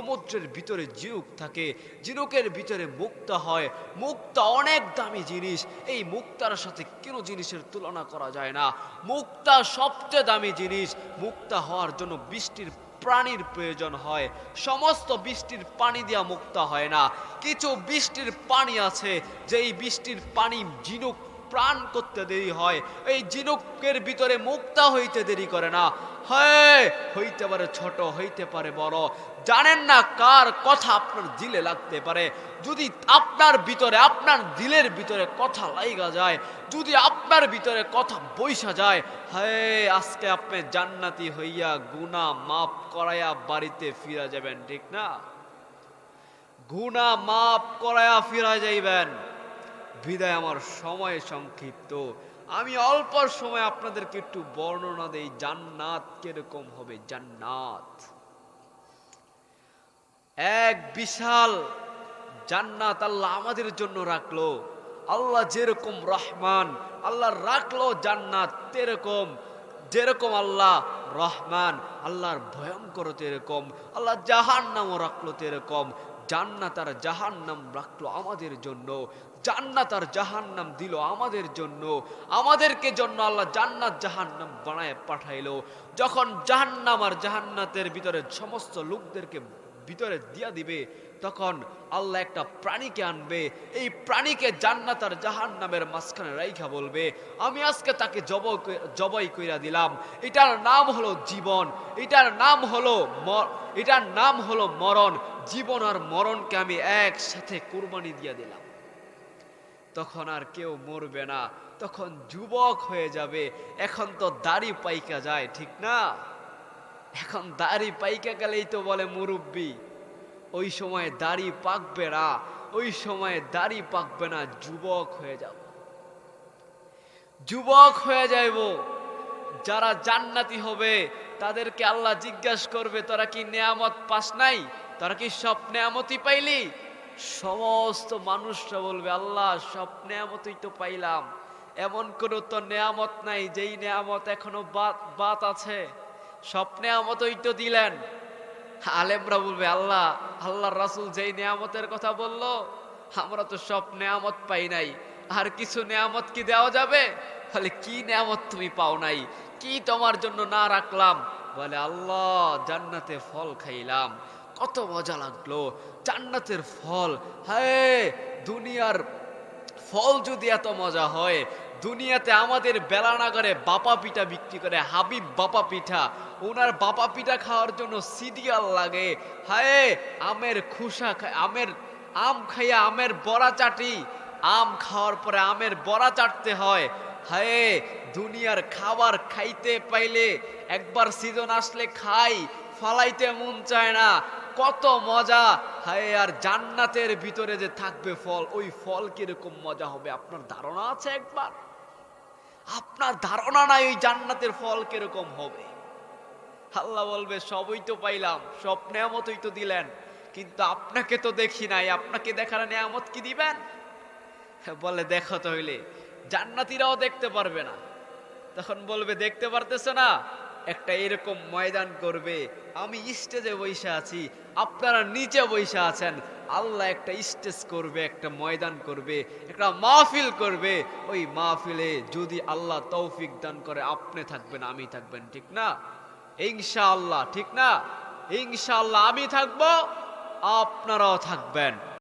সমুদ্রের ভিতরে ঝিনুক থাকে, ঝিনুকের ভিতরে মুক্তা হয়। মুক্তা অনেক দামি জিনিস, এই মুক্তার সাথে কোনো জিনিসের তুলনা করা যায় না। মুক্তা সবচেয়ে দামি জিনিস। মুক্তা হওয়ার জন্য বৃষ্টির প্রাণীর প্রয়োজন হয়। সমস্ত বৃষ্টির পানি দিয়া মুক্তা হয় না। কিছু বৃষ্টির পানি আছে, যেই বৃষ্টির পানি ঝিনুক প্রাণ করতে দেরি হয়। এই ঝিনুকের ভিতরে মুক্তা হইতে দেরি করে না। হ্যাঁ, হইতে পারে ছোট, হইতে পারে বড়। জানেন না কার কথা আপনার দিলে লাগতে পারে। যদি আপনার ভিতরে, আপনার দিলের ভিতরে কথা লাইগা যায়, যদি আপনার ভিতরে কথা বইসা যায়, হ্যাঁ, আজকে আপনি জান্নাতি হইয়া গুনাহ মাফ করাইয়া বাড়িতে ফিরা যাবেন, ঠিক না? গুনাহ মাফ করাইয়া ফিরা যাইবেন। বিদায় আমার সময় সংক্ষিপ্ত, আমি অল্প সময় আপনাদেরকে একটু বর্ণনা দেই জান্নাত কিরকম হবে। জান্নাত এক বিশাল জান্নাত আল্লাহ আমাদের জন্য রাখলো। আল্লাহ যেরকম রহমান, আল্লাহ রাখলো জান্নাত তেরকম। যেরকম আল্লাহ রহমান, আল্লাহর ভয়ঙ্কর তেরকম। আল্লাহ জাহান্নামও রাখলো তেরকম। জান্নাত আর জাহান্নাম রাখলো আমাদের জন্য। জান্নাত আর জাহান্নাম দিল আমাদের জন্য। আমাদেরকে জন্য আল্লাহ জান্নাত জাহান্নাম বানায় পাঠাইলো। যখন জাহান্নাম আর জাহান্নাতের ভিতরে সমস্ত লোকদেরকে ভিতরে দিয়া দিবে, তখন আল্লাহ একটা প্রাণীকে আনবে। এই প্রাণীকে জান্নাত আর জাহান্নামের মাঝখানে রাইখা বলবে, আমি আজকে তাকে জবাই কইরা দিলাম। এটার নাম হলো জীবন, এটার নাম হলো মরণ। জীবন আর মরণকে আমি একসাথে কুরবানি দিয়ে দিলাম। তখন আর কেউ মরবে না, তখন যুবক হয়ে যাবে। এখন তো দাড়ি পাইকা যায়, ঠিক না? এখন দাড়ি পাইকা গেলেই তো বলে মুরব্বি। ওই সময় দাড়ি পাকবে না, ওই সময় দাড়ি পাকবে না, যুবক হয়ে যাব। যুবক হয়ে যাইব। যারা জান্নাতি হবে তাদেরকে আল্লাহ জিজ্ঞাসা করবে, তোরা কি নেয়ামত পাস নাই? তোরা কি সব নেয়ামতই পাইলি? সমস্ত মানুষরা বলবে, আল্লাহ সব নেয়ামতই তো পাইলাম। এমন কোনো তো নেয়ামত নাই যেই নেয়ামত এখনো বাত আছে। সব নেয়ামতই তো দিলেন। আলেমরা বলবে, আল্লাহ, আল্লাহর রাসূল যেই নেয়ামতের কথা বললো, আমরা তো সব নেয়ামত পাই নাই। আর কিছু নেয়ামত কি দেওয়া যাবে? বলে, কি নেয়ামত তুমি পাও নাই? কি তোমার জন্য না রাখলাম? বলে, আল্লাহ জান্নাতে ফল খাইলাম, কত মজা লাগলো। জান্নাতের ফল, হ্যাঁ, দুনিয়ার ফল যদি এত মজা হয়, দুনিয়াতে আমাদের বেলানাগরে বাপা পিঠা বিক্রি করে, হাবিব বাপা পিঠা। ওনার বাপা পিঠা খাওয়ার জন্য সিরিয়াল লাগে। হায়, আমের খুসা খায়, আম খাইয়া আমের বড়া চাটি। আম খাওয়ার পরে আমের বড়া চাটতে হয়। হায়, দুনিয়ার খাবার খাইতে পাইলে একবার সিজন আসলে খাই, ফালাইতে মন চায় না, কত মজা। হায়, আর জান্নাতের ভিতরে যে থাকবে ফল, ওই ফল কিরকম মজা হবে আপনার ধারণা আছে? একবার আপনার ধারণা নাই ওই জান্নাতের ফল কিরকম হবে? আল্লাহ বলবে, সবই তো পাইলাম, সব নেয়ামতই তো দিলেন, কিন্তু আপনাকে তো দেখি নাই। আপনাকে দেখার নেয়ামত কি দিবেন? বলে, দেখো তো হইলে। জান্নাতীরাও দেখতে পারবে না। তখন বলবে, দেখতে পারতেছে না? একটা এরকম ময়দান করবে, আমি স্টেজে বসে আছি, আপনারা নিচে বসে আছেন। আল্লাহ একটা স্টেজ করবে, একটা ময়দান করবে, একটা মাহফিল করবে। ওই মাহফিলে যদি আল্লাহ তৌফিক দান করে, আপনি থাকবেন, আমি থাকবেন, ঠিক না? ইনশাআল্লাহ, ঠিক না? ইনশাআল্লাহ আমি থাকবো, আপনারাও থাকবেন।